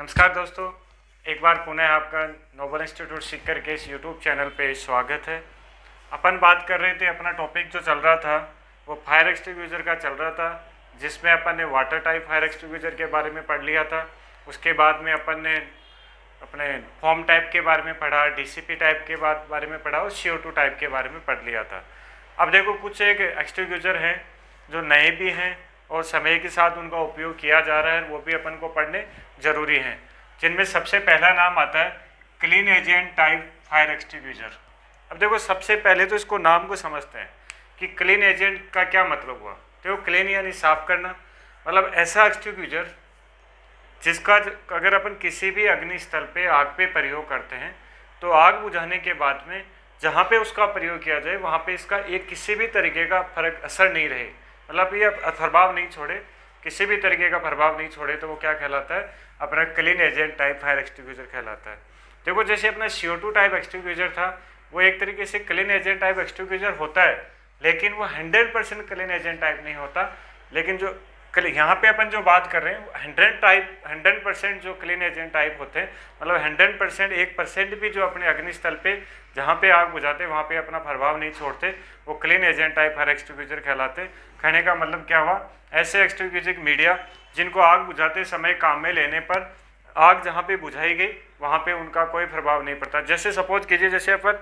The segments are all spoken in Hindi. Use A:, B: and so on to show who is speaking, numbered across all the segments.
A: नमस्कार दोस्तों, एक बार पुनः आपका नोबल इंस्टीट्यूट सीकर के इस यूट्यूब चैनल पे स्वागत है। अपन बात कर रहे थे, अपना टॉपिक जो चल रहा था वो फायर एक्सटिंग्विशर का चल रहा था, जिसमें अपन ने वाटर टाइप फायर एक्सटिंग्विशर के बारे में पढ़ लिया था। उसके बाद में अपन ने अपने फॉर्म टाइप के बारे में पढ़ा, डीसीपी टाइप के बारे में पढ़ा और CO2 टाइप के बारे में पढ़ लिया था। अब देखो, कुछ एक एक्सटिंग्विशर हैं जो नए भी हैं और समय के साथ उनका उपयोग किया जा रहा है, वो भी अपन को पढ़ने ज़रूरी हैं। जिनमें सबसे पहला नाम आता है clean agent type fire extinguisher. अब देखो, सबसे पहले तो इसको नाम को समझते हैं कि क्लीन एजेंट का क्या मतलब हुआ। देखो, क्लीन यानी साफ करना, मतलब ऐसा एक्सटिंग्विशर जिसका अगर अपन किसी भी अग्नि स्थल पे आग पे प्रयोग करते हैं तो आग बुझाने के बाद में जहाँ पे उसका प्रयोग किया जाए वहाँ पे इसका एक किसी भी तरीके का फर्क असर नहीं रहे, मतलब ये प्रभाव नहीं छोड़े, किसी भी तरीके का प्रभाव नहीं छोड़े, तो वो क्या कहलाता है, अपना clean agent type fire extinguisher कहलाता है। देखो, जैसे अपना CO2 टाइप एक्सटिंग्विशर था, वो एक तरीके से क्लीन एजेंट टाइप एक्सटिंग्विशर होता है, लेकिन वो 100% क्लीन एजेंट टाइप नहीं होता। लेकिन जो यहाँ पे अपन जो बात कर रहे हैं 100% जो क्लीन एजेंट टाइप होते हैं, मतलब 100% 1% भी जो अपने अग्निस्थल पे जहाँ पे आग बुझाते हैं वहाँ पे अपना प्रभाव नहीं छोड़ते, वो clean agent type fire extinguisher कहलाते। कहने का मतलब क्या हुआ, ऐसे एक्सटिंग्विशर मीडिया जिनको आग बुझाते समय काम में लेने पर आग जहाँ पे बुझाई गई वहाँ पे उनका कोई प्रभाव नहीं पड़ता। जैसे सपोज कीजिए, जैसे अपन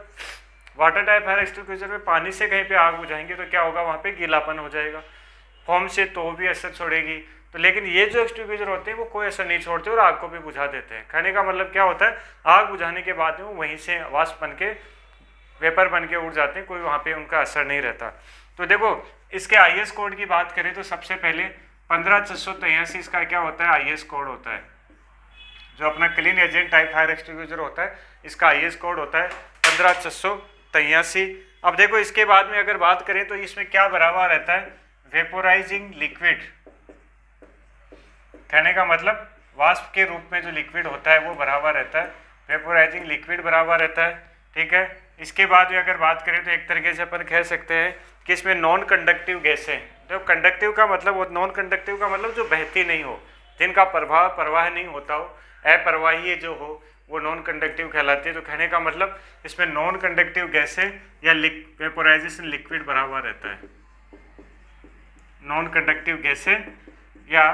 A: वाटर टाइप फायर एक्सटिंग्विशर में पानी से कहीं पे आग बुझाएंगे तो क्या होगा, वहाँ पे गीलापन हो जाएगा, फॉर्म से तो भी असर छोड़ेगी। तो लेकिन ये जो एक्सटिंग्विशर होते हैं वो कोई असर नहीं छोड़ते और आग को भी बुझा देते हैं। कहने का मतलब क्या होता है, आग बुझाने के बाद में वो वहीं से वाष्प बन के वेपर बन के उड़ जाते हैं, कोई वहाँ पे उनका असर नहीं रहता। तो देखो, इसके IS कोड की बात करें तो सबसे पहले 15683 इसका क्या होता है, IS कोड होता है। जो अपना clean agent type fire extinguisher होता है, इसका IS कोड होता है 15683। अब देखो, इसके बाद में अगर बात करें तो इसमें क्या भरा हुआ रहता है, वेपोराइजिंग लिक्विड। कहने का मतलब वाष्प के रूप में जो लिक्विड होता है वो भरा हुआ रहता है, वेपोराइजिंग लिक्विड भरा हुआ रहता है, ठीक है। इसके बाद में अगर बात करें तो एक तरीके से अपन कह सकते हैं कि इसमें नॉन कंडक्टिव गैसें, जो कंडक्टिव का मतलब वो नॉन कंडक्टिव का मतलब जो बहती नहीं हो, जिनका प्रवाह नहीं होता हो, अप्रवाही जो हो, वो नॉन कंडक्टिव कहलाती है। तो कहने का मतलब इसमें नॉन कंडक्टिव गैसें या वेपोराइजेशन लिक्विड भरा हुआ रहता है, नॉन कंडक्टिव गैसें या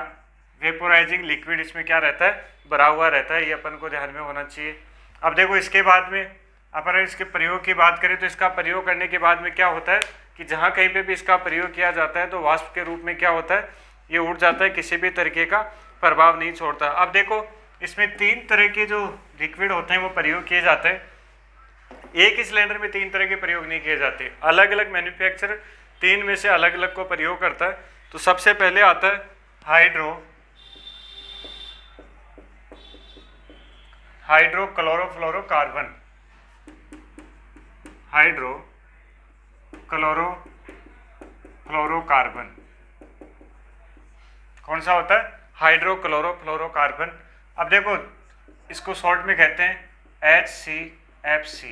A: वेपोराइजिंग लिक्विड इसमें क्या रहता है, भरा हुआ रहता है। ये अपन को ध्यान में होना चाहिए। अब देखो, इसके बाद में अपन इसके प्रयोग की बात करें तो इसका प्रयोग करने के बाद में क्या होता है कि जहाँ कहीं पे भी इसका प्रयोग किया जाता है तो वाष्प के रूप में क्या होता है, ये उड़ जाता है, किसी भी तरीके का प्रभाव नहीं छोड़ता। अब देखो, इसमें 3 तरह के जो लिक्विड होते हैं वो प्रयोग किए जाते हैं। एक ही सिलेंडर में 3 तरह के प्रयोग नहीं किए जाते, अलग अलग मैन्युफैक्चरर 3 में से अलग अलग को प्रयोग करता है। तो सबसे पहले आता है हाइड्रोक्लोरोफ्लोरोकार्बन। हाइड्रोक्लोरोफ्लोरोकार्बन कौन सा होता है, हाइड्रोक्लोरोफ्लोरोकार्बन। अब देखो, इसको शॉर्ट में कहते हैं HCFC,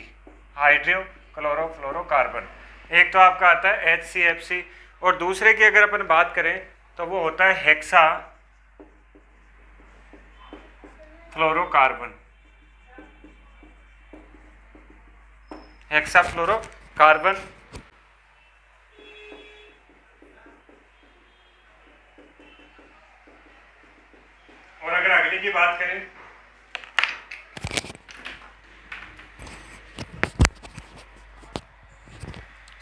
A: हाइड्रोक्लोरोफ्लोरोकार्बन। एक तो आपका आता है HCFC, और दूसरे की अगर अपन बात करें तो वो होता है हेक्सा फ्लोरोकार्बन। हेक्साफ्लोरोकार्बन। और अगर अगली की बात करें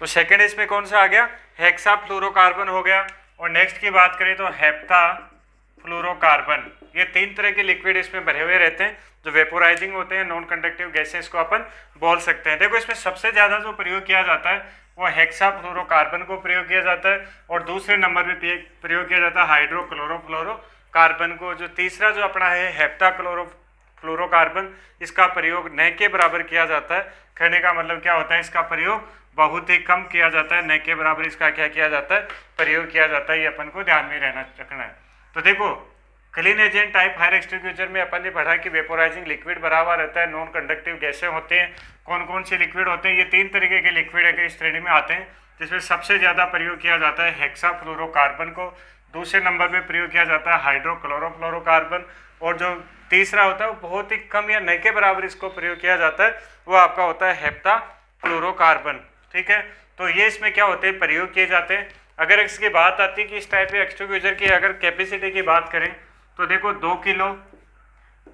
A: तो सेकेंड इसमें कौन सा आ गया, हेक्साफ्लोरोकार्बन हो गया। और नेक्स्ट की बात करें तो हेप्टाफ्लोरोकार्बन। ये 3 तरह के लिक्विड इसमें भरे हुए रहते हैं जो वेपोराइजिंग होते हैं, नॉन कंडक्टिव गैसेस को अपन बोल सकते हैं। देखो, इसमें सबसे ज़्यादा जो प्रयोग किया जाता है वो हेक्साफ्लोरोकार्बन को प्रयोग किया जाता है, और दूसरे नंबर पे प्रयोग किया जाता है हाइड्रोक्लोरोफ्लोरोकार्बन को। जो तीसरा जो अपना है हेप्टाक्लोरोफ्लोरोकार्बन, इसका प्रयोग न के बराबर किया जाता है। कहने का मतलब क्या होता है, इसका प्रयोग बहुत ही कम किया जाता है, न के बराबर इसका क्या किया जाता है, प्रयोग किया जाता है। ये अपन को ध्यान में रखना है। तो देखो, clean agent type fire extinguisher में अपन ने पढ़ा कि वेपोराइजिंग लिक्विड भरा हुआ रहता है, नॉन कंडक्टिव गैसें होते हैं। कौन कौन से लिक्विड होते हैं, ये 3 तरीके के लिक्विड अगर इस श्रेणी में आते हैं, जिसमें सबसे ज़्यादा प्रयोग किया जाता है हेक्साफ्लोरोकार्बन को, दूसरे नंबर पे प्रयोग किया जाता है हाइड्रोक्लोरोफ्लोरोकार्बन, और जो तीसरा होता है वो बहुत ही कम या न के बराबर इसको प्रयोग किया जाता है, वो आपका होता है हेप्टा क्लोरोकार्बन। ठीक है, तो ये इसमें क्या होते हैं, प्रयोग किए जाते हैं। अगर इसकी बात आती है कि इस टाइप के एक्सट्रीग्यूजर की अगर कैपेसिटी की बात करें तो देखो 2 किलो,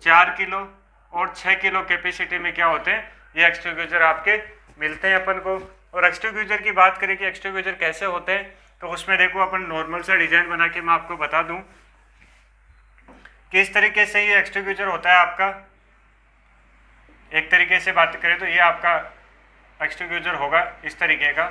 A: 4 किलो और 6 किलो कैपेसिटी में क्या होते हैं, ये एक्सट्रीग्यूजर आपके मिलते हैं अपन को। और एक्सट्रीग्यूजर की बात करें कि एक्सट्रीग्यूजर कैसे होते हैं, तो उसमें देखो अपन नॉर्मल सा डिजाइन बना के मैं आपको बता दूं कि इस तरीके से ये एक्सट्रीग्यूजर होता है आपका। एक तरीके से बात करें तो ये आपका एक्सट्रीग्यूजर होगा इस तरीके का,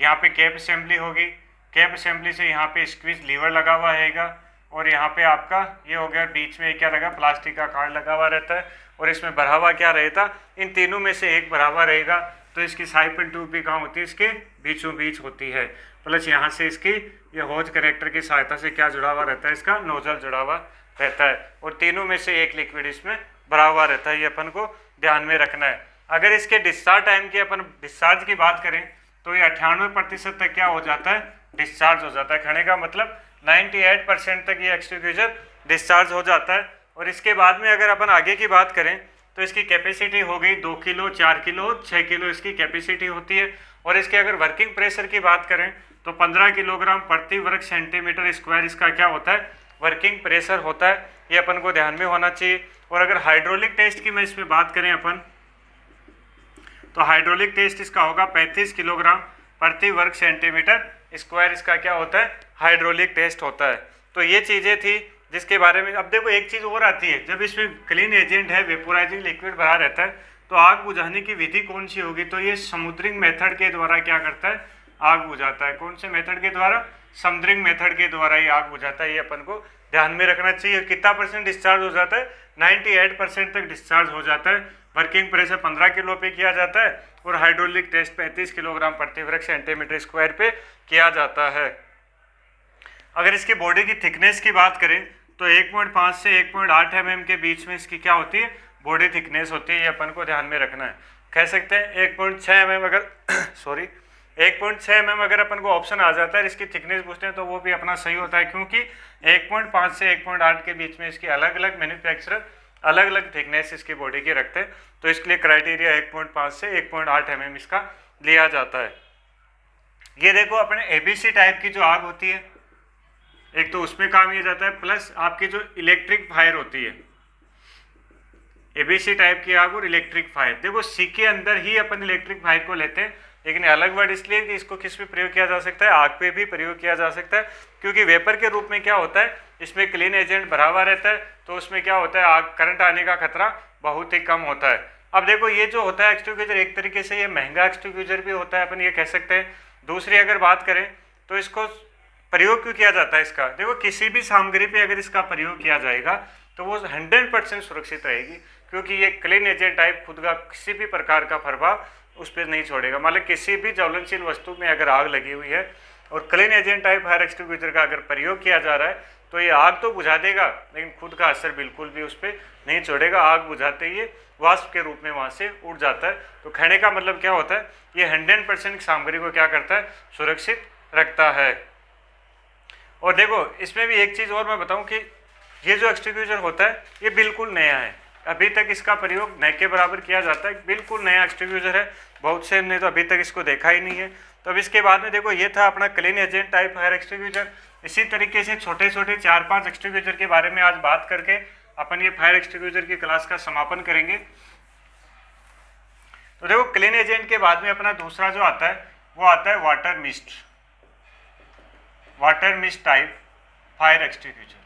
A: यहाँ पे कैप असेंबली होगी, कैप असेंबली से यहाँ पे स्क्वीज लीवर लगा हुआ रहेगा, और यहाँ पे आपका ये हो गया, बीच में क्या लगा, प्लास्टिक का कार्ड लगा हुआ रहता है, और इसमें भरा हुआ क्या रहता, इन तीनों में से एक भरा हुआ रहेगा। तो इसकी साइपन ट्यूब भी कहाँ होती है, इसके बीचों बीच होती है, प्लस यहाँ से इसकी ये होज कनेक्टर की सहायता से क्या जुड़ा हुआ रहता है, इसका नोजल जुड़ा हुआ रहता है, और तीनों में से एक लिक्विड इसमें भरा हुआ रहता है। ये अपन को ध्यान में रखना है। अगर इसके डिस्चार्ज टाइम की अपन डिस्चार्ज की बात करें तो ये 98% तक क्या हो जाता है, डिस्चार्ज हो जाता है। कहने का मतलब 98% तक ये एक्सट्रीग्यूजर डिस्चार्ज हो जाता है। और इसके बाद में अगर अपन आगे की बात करें तो इसकी कैपेसिटी हो गई 2 किलो, 4 किलो और 6 किलो इसकी कैपेसिटी होती है। और इसके अगर वर्किंग प्रेशर की बात करें तो 15 किलोग्राम प्रति वर्ग सेंटीमीटर स्क्वायर इसका क्या होता है, वर्किंग प्रेशर होता है। ये अपन को ध्यान में होना चाहिए। और अगर हाइड्रोलिक टेस्ट की मैं इसमें बात करें अपन, तो हाइड्रोलिक टेस्ट इसका होगा 35 किलोग्राम प्रति वर्ग सेंटीमीटर स्क्वायर इसका क्या होता है, हाइड्रोलिक टेस्ट होता है। तो ये चीज़ें थी जिसके बारे में। अब देखो एक चीज़ और आती है, जब इसमें क्लीन एजेंट है, वेपोराइजिंग लिक्विड भरा रहता है, तो आग बुझाने की विधि कौन सी होगी, तो ये समुद्रिंग मेथड के द्वारा क्या करता है, आग बुझाता है। कौन से मेथड के द्वारा, समुद्रिंग मेथड के द्वारा ये आग बुझाता है। ये अपन को ध्यान में रखना चाहिए। कितना परसेंट डिस्चार्ज हो जाता है, 98% तक डिस्चार्ज हो जाता है। वर्किंग प्रेशर 15 किलो पे किया जाता है और हाइड्रोलिक टेस्ट 35 किलोग्राम प्रति वर्ग सेंटीमीटर स्क्वायर पे किया जाता है। अगर इसकी बॉडी की थिकनेस की बात करें तो 1.5 से 1.8 mm के बीच में इसकी क्या होती है, बॉडी थिकनेस होती है। ये अपन को ध्यान में रखना है। कह सकते हैं 1.6 mm अगर 1.6 mm अगर अपन को ऑप्शन आ जाता है इसकी थिकनेस पूछते हैं तो वो भी अपना सही होता है, क्योंकि 1.5 से 1.8 के बीच में इसकी अलग अलग मैन्युफैक्चरर अलग अलग थिकनेस इसकी बॉडी की रखते हैं। तो इसके लिए क्राइटेरिया 1.5 से 1.8 mm इसका लिया जाता है। ये देखो अपने एबीसी टाइप की जो आग होती है, एक तो उसमें काम किया जाता है, प्लस आपकी जो इलेक्ट्रिक फायर होती है, एबीसी टाइप की आग और इलेक्ट्रिक फायर। देखो सी के अंदर ही अपन इलेक्ट्रिक फायर को लेते हैं, लेकिन अलग वर्ड इसलिए कि इसको किस पे प्रयोग किया जा सकता है, आग पे भी प्रयोग किया जा सकता है, क्योंकि वेपर के रूप में क्या होता है, इसमें क्लीन एजेंट भरा हुआ रहता है, तो उसमें क्या होता है, आग करंट आने का खतरा बहुत ही कम होता है। अब देखो ये जो होता है एक्सट्रीग्यूजर, एक तरीके से ये महंगा एक्सट्रीग्यूजर भी होता है, अपन ये कह सकते हैं। दूसरी अगर बात करें तो इसको प्रयोग क्यों किया जाता है इसका, देखो किसी भी सामग्री पे अगर इसका प्रयोग किया जाएगा तो वो 100% सुरक्षित रहेगी, क्योंकि ये क्लीन एजेंट टाइप खुद का किसी भी प्रकार का प्रभाव उस पर नहीं छोड़ेगा। मान लो किसी भी ज्वलनशील वस्तु में अगर आग लगी हुई है और clean agent type fire extinguisher का अगर प्रयोग किया जा रहा है तो ये आग तो बुझा देगा, लेकिन खुद का असर बिल्कुल भी उस पर नहीं छोड़ेगा। आग बुझाते ही वाष्प के रूप में वहाँ से उड़ जाता है। तो कहने का मतलब क्या होता है, ये 100% सामग्री को क्या करता है, सुरक्षित रखता है। और देखो इसमें भी एक चीज़ और मैं बताऊं कि ये जो एक्सटिंग्विशर होता है ये बिल्कुल नया है, अभी तक इसका प्रयोग नए के बराबर किया जाता है, बिल्कुल नया एक्सटिंग्विशर है। बहुत से ने तो अभी तक इसको देखा ही नहीं है। तो अब इसके बाद में देखो ये था अपना clean agent type fire extinguisher. इसी तरीके से छोटे छोटे 4-5 एक्सटिंग्विशर के बारे में आज बात करके अपन ये फायर एक्सटिंग्विशर की क्लास का समापन करेंगे। तो देखो क्लीन एजेंट के बाद में अपना दूसरा जो आता है वो आता है water mist type fire extinguisher.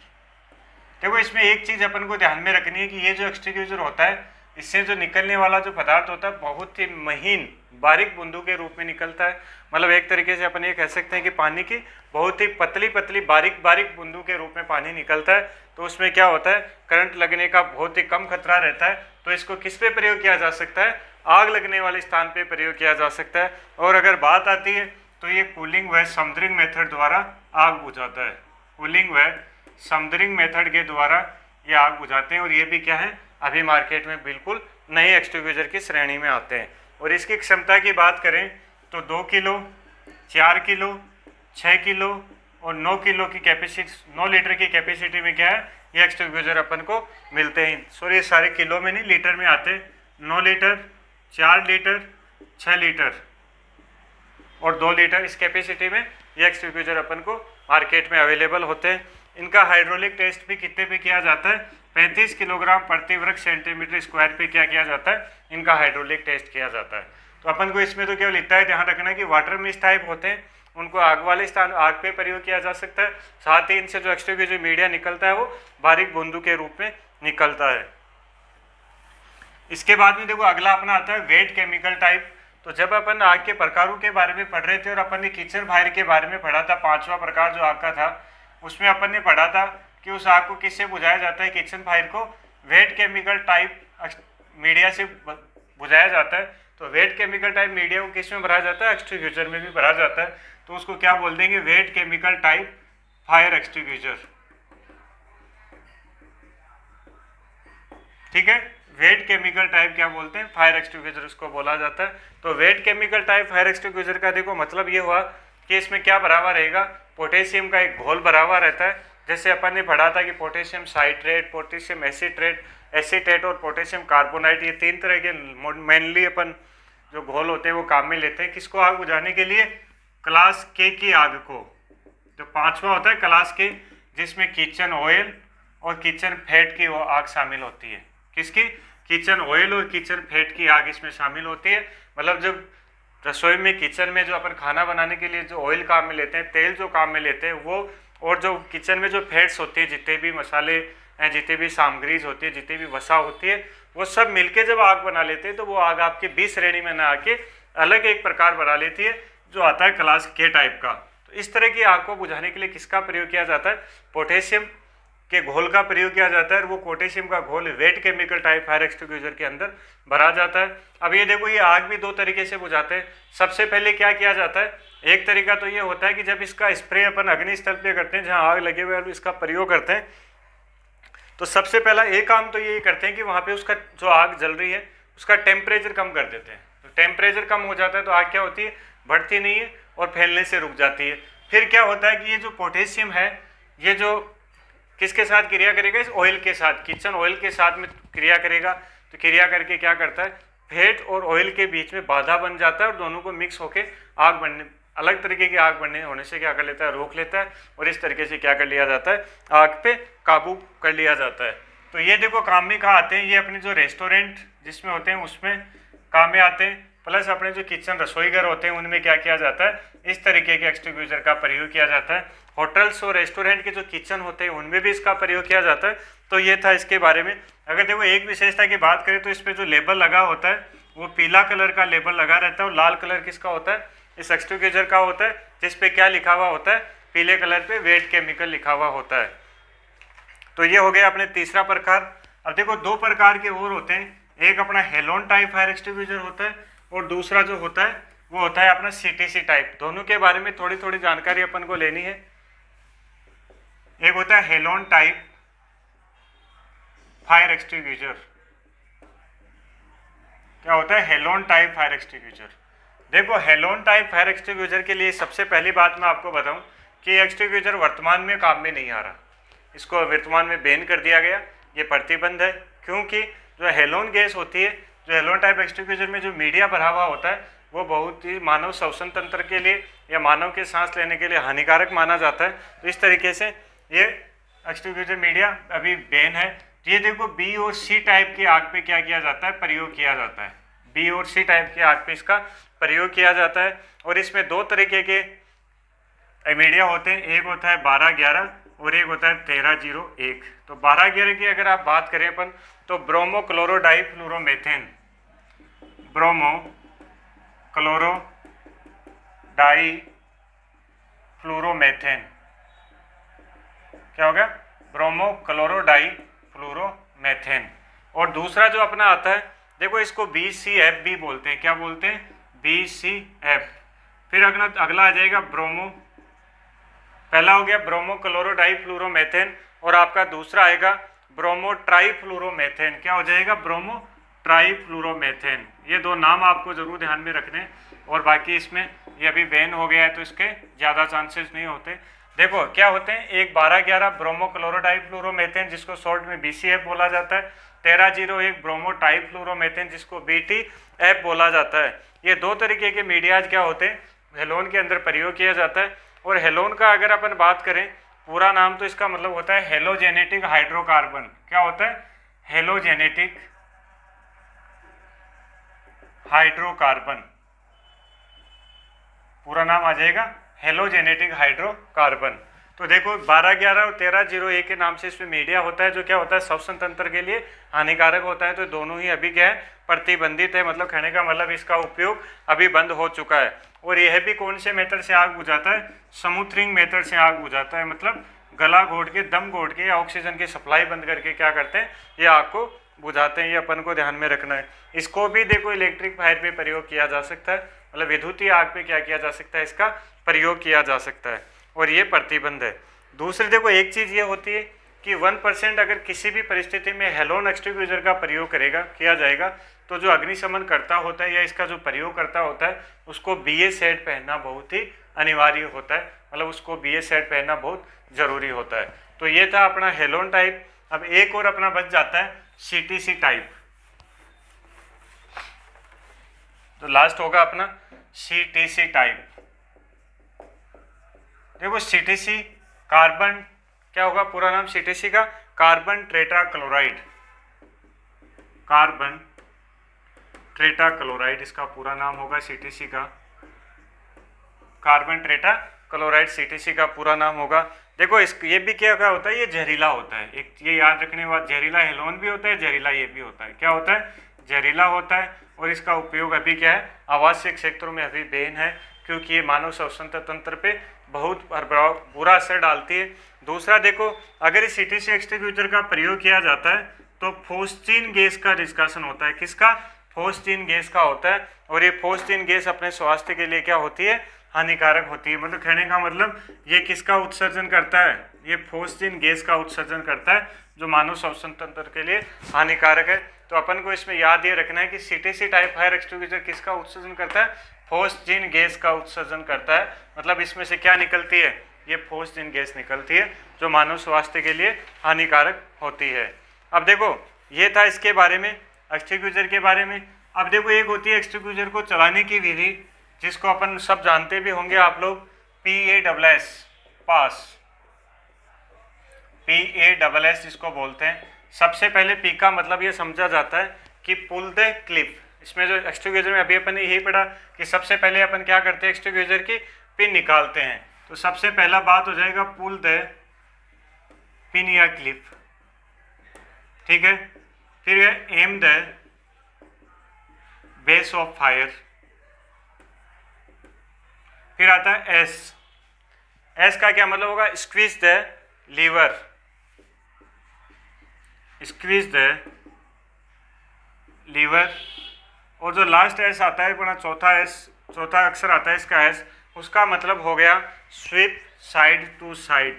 A: देखो इसमें एक चीज़ अपन को ध्यान में रखनी है कि ये जो एक्सटिंग्विशर होता है इससे जो निकलने वाला जो पदार्थ होता है बहुत ही महीन बारीक बूंदों के रूप में निकलता है। मतलब एक तरीके से अपन ये कह सकते हैं कि पानी की बहुत ही पतली पतली बारीक बारीक बूंदों के रूप में पानी निकलता है। तो उसमें क्या होता है, करंट लगने का बहुत ही कम खतरा रहता है। तो इसको किस पे प्रयोग किया जा सकता है, आग लगने वाले स्थान पे प्रयोग किया जा सकता है। और अगर बात आती है तो ये कूलिंग व समरिंग मेथड द्वारा आग बुझाता है। कूलिंग व समरिंग मेथड के द्वारा ये आग बुझाते हैं। और ये भी क्या है, अभी मार्केट में बिल्कुल नए एक्सटिंग्विशर की श्रेणी में आते हैं। और इसकी क्षमता की बात करें तो 2 किलो, 4 किलो, 6 किलो और 9 किलो की कैपेसिटी, 9 लीटर की कैपेसिटी में क्या है, ये एक्सटिंग्विशर अपन को मिलते हैं। सॉरी, सारे किलो में नहीं, लीटर में आते हैं। 9 लीटर, 4 लीटर, 6 लीटर और 2 लीटर इस कैपेसिटी में ये एक्सटिंग्विशर अपन को मार्केट में अवेलेबल होते हैं। इनका हाइड्रोलिक टेस्ट भी कितने पे किया जाता है? 35 किलोग्राम प्रति वर्ग सेंटीमीटर स्क्वायर पे क्या किया जाता है? इनका हाइड्रोलिक टेस्ट किया जाता है। तो अपन को इसमें तो केवल इतना ही ध्यान रखना है कि वाटर मिस्ट टाइप होते हैं, उनको आग वाले स्थान, आग पे प्रयोग किया जा सकता है। साथ ही इनसे जो एक्सटिंग्विशर मीडिया निकलता है वो बारीक बूंदों के रूप में निकलता है। इसके बाद में देखो अगला अपना आता है वेट केमिकल टाइप। तो जब अपन आग के प्रकारों के बारे में पढ़ रहे थे और अपन ने किचन फायर के बारे में पढ़ा था, 5वां प्रकार जो आग का था, उसमें अपन ने पढ़ा था कि उस आग को किससे बुझाया जाता है? किचन फायर को वेट केमिकल टाइप मीडिया से बुझाया जाता है। तो वेट केमिकल टाइप मीडिया को किस में भरा जाता है? एक्सटिंग्विशर में भी भरा जाता है। तो उसको क्या बोल देंगे? Wait chemical type fire extinguisher. ठीक है, वेट केमिकल टाइप क्या बोलते हैं? फायर एक्सटिंग्विशर उसको बोला जाता है। तो wait chemical type fire extinguisher का देखो मतलब ये हुआ कि इसमें क्या भरा हुआ रहेगा? पोटेशियम का एक घोल भरा हुआ रहता है। जैसे अपन ने पढ़ा था कि पोटेशियम साइट्रेट, पोटेशियम एसीटेट और पोटेशियम कार्बोनाइट, ये 3 तरह के मेनली अपन जो घोल होते हैं वो काम में लेते हैं। किसको आग बुझाने के लिए? क्लास के की आग को। जो 5वां होता है क्लास के, जिसमें किचन ऑयल और किचन फैट की वो आग शामिल होती है। किसकी? किचन ऑयल और किचन फैट की आग इसमें शामिल होती है। मतलब जब रसोई में, किचन में जो अपन खाना बनाने के लिए जो ऑयल काम में लेते हैं, तेल जो काम में लेते हैं वो, और जो किचन में जो फैट्स होती है, जितने भी मसाले हैं, जितने भी सामग्रीज होती है, जितनी भी वसा होती है, वो सब मिलके जब आग बना लेते हैं तो वो आग आपके 20 श्रेणी में ना आके अलग एक प्रकार बना लेती है जो आता है क्लास के टाइप का। तो इस तरह की आग को बुझाने के लिए किसका प्रयोग किया जाता है? पोटेशियम के घोल का प्रयोग किया जाता है। वो पोटेशियम का घोल wait chemical type fire extinguisher के अंदर भरा जाता है। अब ये देखो, ये आग भी 2 तरीके से बुझाते हैं। सबसे पहले क्या किया जाता है? एक तरीका तो ये होता है कि जब इसका स्प्रे अपन अग्निस्थल पे करते हैं, जहाँ आग लगे हुए इसका प्रयोग करते हैं, तो सबसे पहला एक काम तो ये करते हैं कि वहाँ पे उसका जो आग जल रही है उसका टेम्परेचर कम कर देते हैं। तो टेम्परेचर कम हो जाता है तो आग क्या होती है? बढ़ती नहीं है और फैलने से रुक जाती है। फिर क्या होता है कि ये जो पोटेशियम है, ये जो किसके साथ क्रिया करेगा? इस ऑयल के साथ, किचन ऑयल के साथ में क्रिया करेगा। तो क्रिया करके क्या करता है? फैट और ऑयल के बीच में बाधा बन जाता है और दोनों को मिक्स होके आग बनने, अलग तरीके की आग बनने होने से क्या कर लेता है? रोक लेता है। और इस तरीके से क्या कर लिया जाता है? आग पे काबू कर लिया जाता है। तो ये देखो काम में कहाँ आते हैं? ये अपने जो रेस्टोरेंट जिसमें होते हैं उसमें काम में आते हैं, प्लस अपने जो किचन रसोई घर होते हैं उनमें क्या किया जाता है? इस तरीके के एक्सटिंग्विशर का प्रयोग किया जाता है। होटल्स और रेस्टोरेंट के जो किचन होते हैं उनमें भी इसका प्रयोग किया जाता है। तो ये था इसके बारे में। अगर देखो एक विशेषता की बात करें तो इस पर जो लेबल लगा होता है वो पीला कलर का लेबल लगा रहता है और लाल कलर किसका होता है? इस एक्सटिंग्विशर का होता है, जिस पे क्या लिखा हुआ होता है? पीले कलर पे वेट केमिकल लिखा हुआ होता है। तो ये हो गया अपने तीसरा प्रकार। अब देखो 2 प्रकार के और होते हैं। एक अपना हेलोन टाइप फायर एक्सटिंग्विशर होता है और दूसरा जो होता है वो होता है अपना सीटीसी टाइप। दोनों के बारे में थोड़ी थोड़ी जानकारी अपन को लेनी है। एक होता है हेलोन टाइप फायर एक्सटिंग्विशर। क्या होता है हेलोन टाइप फायर एक्सटिंग्विशर? देखो हेलोन टाइप फायर एक्सटिंग्विशर के लिए सबसे पहली बात मैं आपको बताऊं कि एक्सटिंग्विशर वर्तमान में काम में नहीं आ रहा। इसको वर्तमान में बैन कर दिया गया, ये प्रतिबंध है। क्योंकि जो हेलोन गैस होती है, जो हेलोन टाइप एक्सटिंग्विशर में जो मीडिया भरा हुआ होता है वो बहुत ही मानव श्वसन तंत्र के लिए या मानव के सांस लेने के लिए हानिकारक माना जाता है। तो इस तरीके से ये एक्सटिंग्विशर मीडिया अभी बैन है। ये देखो बी और सी टाइप की आग पे क्या किया जाता है? प्रयोग किया जाता है। बी और सी टाइप की आग पे इसका प्रयोग किया जाता है। और इसमें 2 तरीके के मीडिया होते हैं। एक होता है 12-11 और एक होता है 13-01। तो 12-11 की अगर आप बात करें अपन तो bromo chloro difluoromethane, bromo chloro difluoromethane, क्या हो गया? Bromo chloro difluoromethane. और दूसरा जो अपना आता है देखो इसको BCF भी बोलते हैं। क्या बोलते हैं? BCF। फिर अगला आ जाएगा ब्रोमो, पहला हो गया ब्रोमो क्लोरो डाईफ्लोरोमेथेन और आपका दूसरा आएगा ब्रोमो ट्राईफ्लोरोमेथेन। क्या हो जाएगा? ब्रोमो ट्राईफ्लोरोमेथेन। ये 2 नाम आपको जरूर ध्यान में रखने हैं। और बाकी इसमें ये अभी बैन हो गया है तो इसके ज़्यादा चांसेस नहीं होते। देखो क्या होते हैं, एक 12-11 ब्रोमो क्लोरोडाइफ्लोरोमेथेन जिसको शॉर्ट में BCF बोला जाता है, 1301 ब्रोमो टाइफ्लोरोमेथेन जिसको BTF बोला जाता है। ये दो तरीके के मीडियाज क्या होते हैं, हेलोन के अंदर प्रयोग किया जाता है। और हेलोन का अगर अपन बात करें पूरा नाम तो इसका मतलब होता है हेलोजेनेटिक हाइड्रोकार्बन। क्या होता है, हेलोजेनेटिक हाइड्रोकार्बन, पूरा नाम आ जाएगा हेलोजेनेटिक हाइड्रोकार्बन। तो देखो 12-11 और 1301 के नाम से इसमें मीडिया होता है जो क्या होता है, श्वसन तंत्र के लिए हानिकारक होता है। तो दोनों ही अभी क्या है, प्रतिबंधित है, मतलब कहने का मतलब इसका उपयोग अभी बंद हो चुका है। और यह भी कौन से मेथड से आग बुझाता है, स्मूथरिंग मेथड से आग बुझाता है, मतलब गला घोट के, दम घोट के या ऑक्सीजन की सप्लाई बंद करके क्या करते हैं, ये आग को बुझाते हैं। ये अपन को ध्यान में रखना है। इसको भी देखो इलेक्ट्रिक फायर पे प्रयोग किया जा सकता है, मतलब विद्युतीय आग पे क्या किया जा सकता है, इसका प्रयोग किया जा सकता है और ये प्रतिबंध है। दूसरी देखो एक चीज़ ये होती है कि 1% अगर किसी भी परिस्थिति में हेलोन एक्सटिंग्विशर का प्रयोग किया जाएगा तो जो अग्निशमन करता होता है या इसका जो प्रयोग करता होता है उसको BA सेट पहनना बहुत ही अनिवार्य होता है, मतलब उसको BA सेट पहनना बहुत जरूरी होता है। तो ये था अपना हेलोन टाइप। अब एक और अपना बच जाता है CTC टाइप। तो लास्ट होगा अपना CTC टाइप। देखो CTC कार्बन, क्या होगा पूरा नाम CTC का, कार्बन टेट्राक्लोराइड, कार्बन टेट्राक्लोराइड इसका पूरा नाम होगा CTC का, कार्बन टेट्राक्लोराइड CTC का पूरा नाम होगा। देखो इस ये भी क्या होता है, ये जहरीला होता है। एक ये याद रखने के बाद, जहरीला हेलोन भी होता है, जहरीला ये भी होता है। क्या होता है, जहरीला होता है। और इसका उपयोग अभी क्या है, आवासीय क्षेत्रों में अभी बैन है क्योंकि ये मानव श्वसन तंत्र पे बहुत बुरा असर डालती है। दूसरा देखो, अगर इस CTC एक्सटिंग्विशर का प्रयोग किया जाता है तो फोस्टीन गैस का डिस्कशन होता है। किसका, फोस्टीन गैस का होता है। और ये फोस्टीन गैस अपने स्वास्थ्य के लिए क्या होती है, हानिकारक होती है। मतलब कहने का मतलब ये किसका उत्सर्जन करता है, ये फोस्टीन गैस का उत्सर्जन करता है जो मानव श्वसन तंत्र के लिए हानिकारक है। तो अपन को इसमें याद ये रखना है कि CTC टाइप फायर एक्सटिंग्विशर किसका उत्सर्जन करता है, फोस्टीन गैस का उत्सर्जन करता है। मतलब इसमें से क्या निकलती है, ये फोस्टीन गैस निकलती है जो मानव स्वास्थ्य के लिए हानिकारक होती है। अब देखो ये था इसके बारे में, एक्सटिंग्विशर के बारे में। अब देखो एक होती है एक्सटिंग्विशर को चलाने की विधि जिसको अपन सब जानते भी होंगे आप लोग, PASS, पास, PASS जिसको बोलते हैं। सबसे पहले P का मतलब ये समझा जाता है कि पुल द क्लिप। इसमें जो एक्सटिंग्विशर में अभी अपन ने यही पढ़ा कि सबसे पहले अपन क्या करते हैं, एक्सटिंग्विशर की पिन निकालते हैं। तो सबसे पहला बात हो जाएगा पुल द पिन या क्लिप, ठीक है। फिर aim the base of fire, फिर आता है एस का क्या मतलब होगा, squeeze the lever, squeeze the lever. और जो लास्ट एस आता है अपना चौथा अक्षर आता है इसका एस, उसका मतलब हो गया sweep side to side,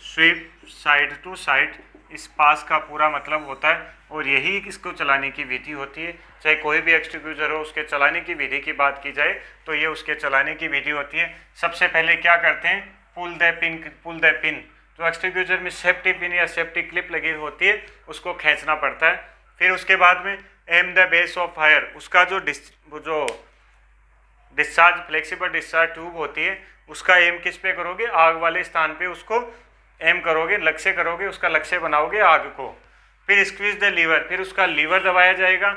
A: sweep side to side, इस पास का पूरा मतलब होता है। और यही इसको चलाने की विधि होती है। चाहे कोई भी एक्सटिंग्विशर हो, उसके चलाने की विधि की बात की जाए तो ये उसके चलाने की विधि होती है। सबसे पहले क्या करते हैं, पुल द पिन, जो एक्सटिंग्विशर में सेफ्टी पिन या सेफ्टी क्लिप लगी होती है उसको खींचना पड़ता है। फिर उसके बाद में M the base of fire, उसका जो डिस्चार्ज फ्लेक्सिबल डिस्चार्ज ट्यूब होती है उसका एम किस पे करोगे, आग वाले स्थान पे उसको एम करोगे, लक्ष्य करोगे, उसका लक्ष्य बनाओगे आग को। फिर स्क्वीज द लीवर, फिर उसका लीवर दबाया जाएगा।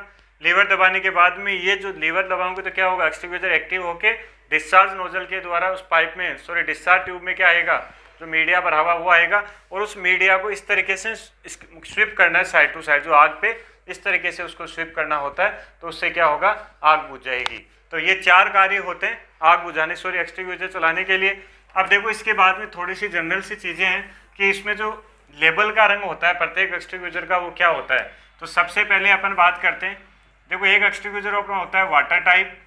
A: लीवर दबाने के बाद में ये जो लीवर दबाओगे तो क्या होगा, एक्सटिंग्विशर एक्टिव होके डिस्चार्ज नोजल के द्वारा उस पाइप में डिस्चार्ज ट्यूब में क्या आएगा, जो मीडिया भरा हुआ वो आएगा और उस मीडिया को इस तरीके से स्विप करना है साइड टू साइड, जो आग पे इस तरीके से उसको स्विप करना होता है। तो उससे क्या होगा, आग बुझ जाएगी। तो ये 4 कार्य होते हैं आग बुझाने एक्सटिंग्विशर चलाने के लिए। अब देखो इसके बाद में थोड़ी सी जनरल सी चीज़ें हैं कि इसमें जो लेबल का रंग होता है प्रत्येक एक्सटिंग्विशर का वो क्या होता है। तो सबसे पहले अपन बात करते हैं, देखो एक एक्सटिंग्विशर अपना होता है वाटर टाइप,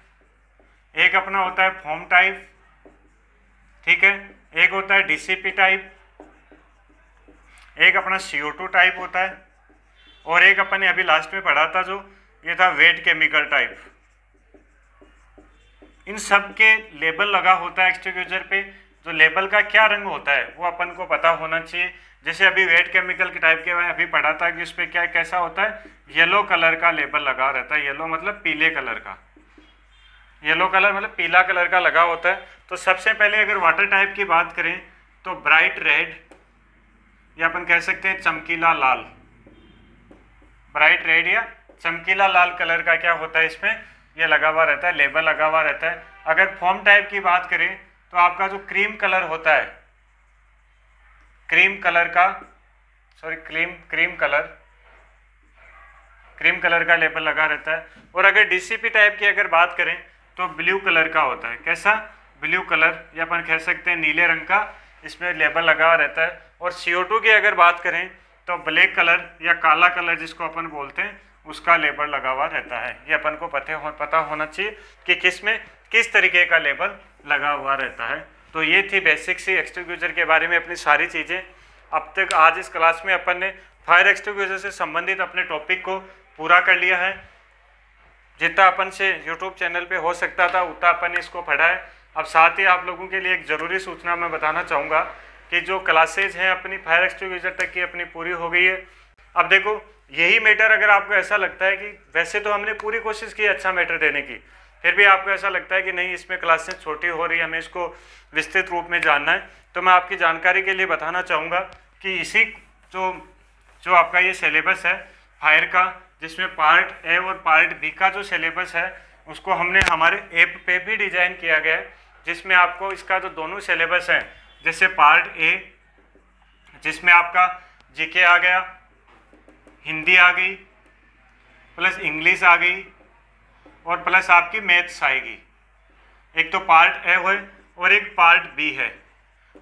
A: एक अपना होता है फोम टाइप, ठीक है, एक होता है DCP टाइप, एक अपना CO2 टाइप होता है, और एक अपन ने अभी लास्ट में पढ़ा था जो ये था वेट केमिकल टाइप, इन सब के लेबल लगा होता है एक्सटिंग्विशर पे। जो लेबल का क्या रंग होता है वो अपन को पता होना चाहिए। जैसे अभी वेट केमिकल के टाइप के अभी पढ़ा था कि उस पर क्या कैसा होता है, येलो कलर का लेबल लगा रहता है। येलो मतलब पीले कलर का, येलो कलर मतलब पीला कलर का लगा होता है। तो सबसे पहले अगर वाटर टाइप की बात करें तो ब्राइट रेड, या अपन कह सकते हैं चमकीला लाल। ब्राइट रेड या चमकीला लाल कलर का क्या होता है, इसमें ये लगा हुआ रहता है, लेबल लगा हुआ रहता है। अगर फॉर्म टाइप की बात करें तो आपका जो क्रीम कलर होता है, क्रीम कलर का क्रीम कलर का लेबल लगा रहता है। और अगर डीसीपी टाइप की अगर बात करें तो ब्लू कलर का होता है। कैसा, ब्लू कलर, या अपन कह सकते हैं नीले रंग का, इसमें लेबल लगा रहता है। और CO2 की अगर बात करें तो ब्लैक कलर या काला कलर जिसको अपन बोलते हैं उसका लेबल लगा हुआ रहता है। ये अपन को पता होना चाहिए कि किस में किस तरीके का लेबल लगा हुआ रहता है। तो ये थी बेसिक सी एक्सटिंग्विशर के बारे में अपनी सारी चीज़ें। अब तक आज इस क्लास में अपन ने फायर एक्सटिंग्विशर से संबंधित अपने टॉपिक को पूरा कर लिया है। जितना अपन से यूट्यूब चैनल पे हो सकता था उतना अपन ने इसको पढ़ा है। अब साथ ही आप लोगों के लिए एक ज़रूरी सूचना मैं बताना चाहूँगा कि जो क्लासेज हैं अपनी फायर एक्सटिंग्विशर तक की अपनी पूरी हो गई है। अब देखो यही मैटर अगर आपको ऐसा लगता है कि वैसे तो हमने पूरी कोशिश की अच्छा मैटर देने की, फिर भी आपको ऐसा लगता है कि नहीं इसमें क्लासेस छोटी हो रही है, हमें इसको विस्तृत रूप में जानना है, तो मैं आपकी जानकारी के लिए बताना चाहूँगा कि इसी जो आपका ये सिलेबस है फायर का, जिसमें पार्ट ए और पार्ट बी का जो सिलेबस है उसको हमने हमारे ऐप पे भी डिज़ाइन किया गया है, जिसमें आपको इसका जो दोनों सिलेबस हैं, जैसे पार्ट ए जिसमें आपका जीके आ गया, हिंदी आ गई, प्लस इंग्लिश आ गई और प्लस आपकी मैथ्स आएगी। एक तो पार्ट ए है और एक पार्ट बी है।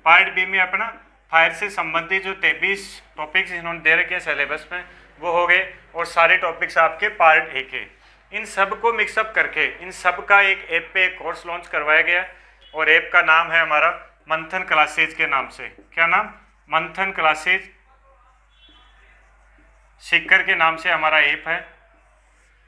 A: पार्ट बी में अपना फायर से संबंधित जो 23 टॉपिक्स इन्होंने दे रखे हैं सिलेबस में वो हो गए, और सारे टॉपिक्स आपके पार्ट ए के। इन सब को मिक्सअप करके इन सब का एक ऐप पे एक कोर्स लॉन्च करवाया गया, और ऐप का नाम है हमारा मंथन क्लासेज के नाम से। क्या नाम, मंथन क्लासेज सीकर के नाम से हमारा ऐप है।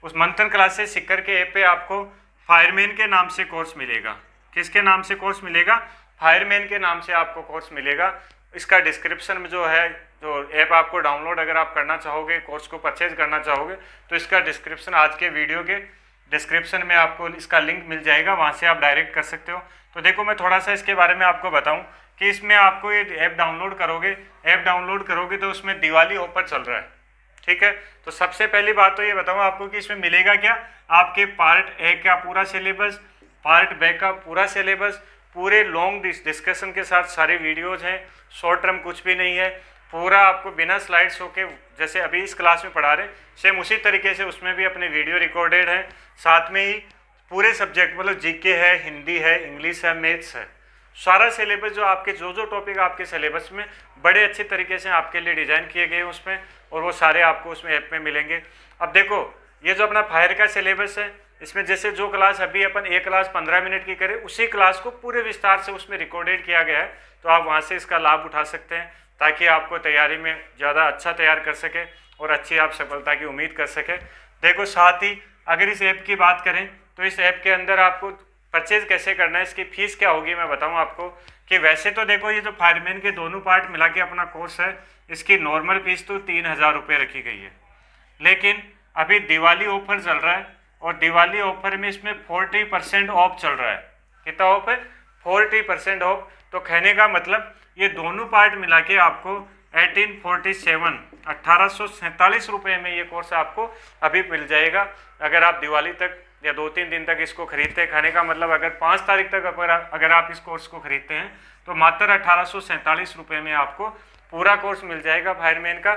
A: उस मंथन क्लासेज सीकर के ऐप पे आपको फायरमैन के नाम से कोर्स मिलेगा। किसके नाम से कोर्स मिलेगा, फायरमैन के नाम से आपको कोर्स मिलेगा। इसका डिस्क्रिप्शन में जो है, जो ऐप आपको डाउनलोड अगर आप करना चाहोगे, कोर्स को परचेज करना चाहोगे, तो इसका डिस्क्रिप्शन आज के वीडियो के डिस्क्रिप्शन में आपको इसका लिंक मिल जाएगा, वहाँ से आप डायरेक्ट कर सकते हो। तो देखो मैं थोड़ा सा इसके बारे में आपको बताऊँ कि इसमें आपको ये ऐप डाउनलोड करोगे तो उसमें दिवाली ऑफर चल रहा है, ठीक है। तो सबसे पहली बात तो ये बताऊँ आपको कि इसमें मिलेगा क्या, आपके पार्ट ए का पूरा सिलेबस, पार्ट बी का पूरा सिलेबस, पूरे लॉन्ग डिस्कशन के साथ सारे वीडियोज हैं, शॉर्ट टर्म कुछ भी नहीं है, पूरा आपको बिना स्लाइड्स होके जैसे अभी इस क्लास में पढ़ा रहे सेम उसी तरीके से उसमें भी अपने वीडियो रिकॉर्डेड है। साथ में ही पूरे सब्जेक्ट मतलब जीके है, हिंदी है, इंग्लिश है, मैथ्स है, सारा सिलेबस जो आपके जो टॉपिक आपके सिलेबस में बड़े अच्छे तरीके से आपके लिए डिज़ाइन किए गए हैं उसमें, और वो सारे आपको उसमें ऐप में मिलेंगे। अब देखो ये जो अपना फायर का सिलेबस है, इसमें जैसे जो क्लास अभी अपन एक क्लास 15 मिनट की करें उसी क्लास को पूरे विस्तार से उसमें रिकॉर्डेड किया गया है, तो आप वहाँ से इसका लाभ उठा सकते हैं ताकि आपको तैयारी में ज़्यादा अच्छा तैयार कर सके और अच्छी आप सफलता की उम्मीद कर सके। देखो साथ ही अगर इस ऐप की बात करें तो इस ऐप के अंदर आपको परचेज कैसे करना है, इसकी फ़ीस क्या होगी मैं बताऊं आपको कि वैसे तो देखो ये जो फायरमैन के दोनों पार्ट मिला के अपना कोर्स है, इसकी नॉर्मल फीस तो 3000 रुपये रखी गई है, लेकिन अभी दिवाली ऑफर चल रहा है और दिवाली ऑफर में इसमें 40% ऑफ चल रहा है। कितना ऑफ है, 40% ऑफ। तो कहने का मतलब ये दोनों पार्ट मिला के आपको 1847 रुपये में ये कोर्स आपको अभी मिल जाएगा। अगर आप दिवाली तक या 2-3 दिन तक इसको खरीदते हैं, खाने का मतलब अगर 5 तारीख तक अगर आप इस कोर्स को खरीदते हैं तो मात्र 1847 रुपये में आपको पूरा कोर्स मिल जाएगा फायरमैन का,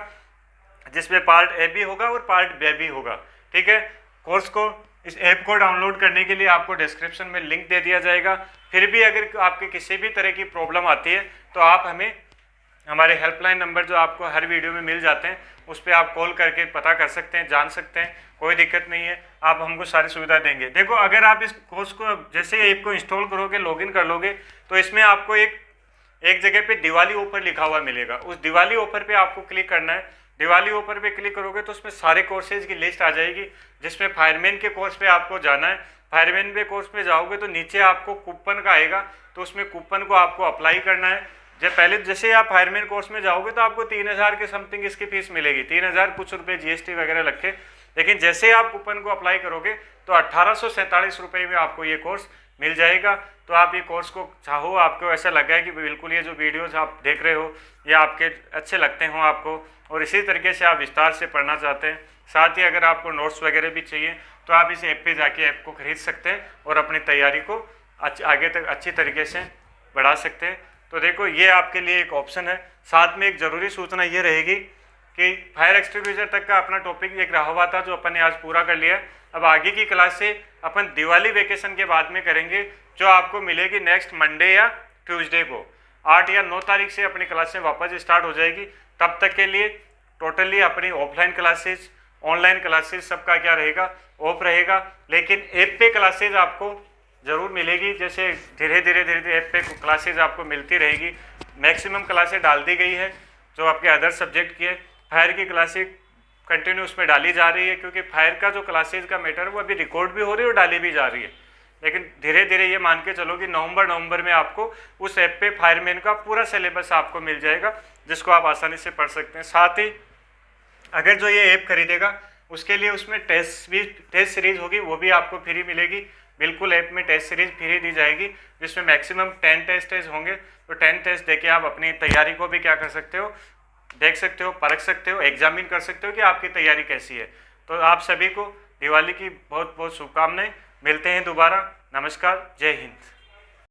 A: जिसमें पार्ट ए भी होगा और पार्ट बी भी होगा, ठीक है। कोर्स को इस ऐप को डाउनलोड करने के लिए आपको डिस्क्रिप्शन में लिंक दे दिया जाएगा। फिर भी अगर आपके किसी भी तरह की प्रॉब्लम आती है तो आप हमें हमारे हेल्पलाइन नंबर जो आपको हर वीडियो में मिल जाते हैं उस पर आप कॉल करके पता कर सकते हैं, जान सकते हैं, कोई दिक्कत नहीं है, आप हमको सारी सुविधा देंगे। देखो अगर आप इस कोर्स को जैसे ऐप को इंस्टॉल करोगे, लॉगिन कर लोगे, तो इसमें आपको एक जगह पे दिवाली ऑफर लिखा हुआ मिलेगा। उस दिवाली ऑफर पे आपको क्लिक करना है। दिवाली ऑफर पे क्लिक करोगे तो उसमें सारे कोर्सेज की लिस्ट आ जाएगी, जिसमें फायरमैन के कोर्स पे आपको जाना है फायरमैन पे कोर्स में जाओगे तो नीचे आपको कूपन का आएगा, तो उसमें कूपन को आपको अप्लाई करना है। जब पहले जैसे आप फायरमैन कोर्स में जाओगे तो आपको 3000 के समथिंग इसकी फीस मिलेगी, 3000 कुछ रुपये GST वगैरह लग के। लेकिन जैसे आप कूपन को अप्लाई करोगे तो 1847 रुपये में आपको ये कोर्स मिल जाएगा। तो आप ये कोर्स को चाहो, आपको ऐसा लगा है कि बिल्कुल ये जो वीडियोज़ आप देख रहे हो ये आपके अच्छे लगते हों आपको, और इसी तरीके से आप विस्तार से पढ़ना चाहते हैं, साथ ही अगर आपको नोट्स वगैरह भी चाहिए तो आप इस ऐप पे जाके ऐप को खरीद सकते हैं और अपनी तैयारी को आगे तक अच्छी तरीके से बढ़ा सकते हैं। तो देखो ये आपके लिए एक ऑप्शन है। साथ में एक ज़रूरी सूचना ये रहेगी कि फायर एक्सटिंग्विशर तक का अपना टॉपिक एक रहा हुआ था जो अपन ने आज पूरा कर लिया। अब आगे की क्लास से अपन दिवाली वेकेशन के बाद में करेंगे, जो आपको मिलेगी नेक्स्ट मंडे या ट्यूसडे को। 8 या 9 तारीख से अपनी क्लासें वापस स्टार्ट हो जाएगी। तब तक के लिए टोटली अपनी ऑफलाइन क्लासेस, ऑनलाइन क्लासेस सबका क्या रहेगा, ऑफ रहेगा। लेकिन ऐप पे क्लासेज आपको ज़रूर मिलेगी। जैसे धीरे धीरे ऐप पे क्लासेज आपको मिलती रहेगी। मैक्सिमम क्लासेज डाल दी गई है जो आपके अदर सब्जेक्ट की है। फायर की क्लासेज कंटिन्यू उसमें डाली जा रही है, क्योंकि फायर का जो क्लासेज का मैटर वो अभी रिकॉर्ड भी हो रही है और डाली भी जा रही है। लेकिन धीरे धीरे ये मान के चलो कि नवंबर में आपको उस ऐप पे फायरमैन का पूरा सिलेबस आपको मिल जाएगा, जिसको आप आसानी से पढ़ सकते हैं। साथ ही अगर जो ये ऐप खरीदेगा उसके लिए उसमें टेस्ट सीरीज होगी, वो भी आपको फ्री मिलेगी। बिल्कुल ऐप में टेस्ट सीरीज फ्री दी जाएगी, जिसमें मैक्सिमम 10 टेस्ट होंगे। तो 10 टेस्ट देके आप अपनी तैयारी को भी क्या कर सकते हो, देख सकते हो, परख सकते हो, एग्जामिन कर सकते हो कि आपकी तैयारी कैसी है। तो आप सभी को दिवाली की बहुत बहुत शुभकामनाएं। मिलते हैं दोबारा। नमस्कार, जय हिंद।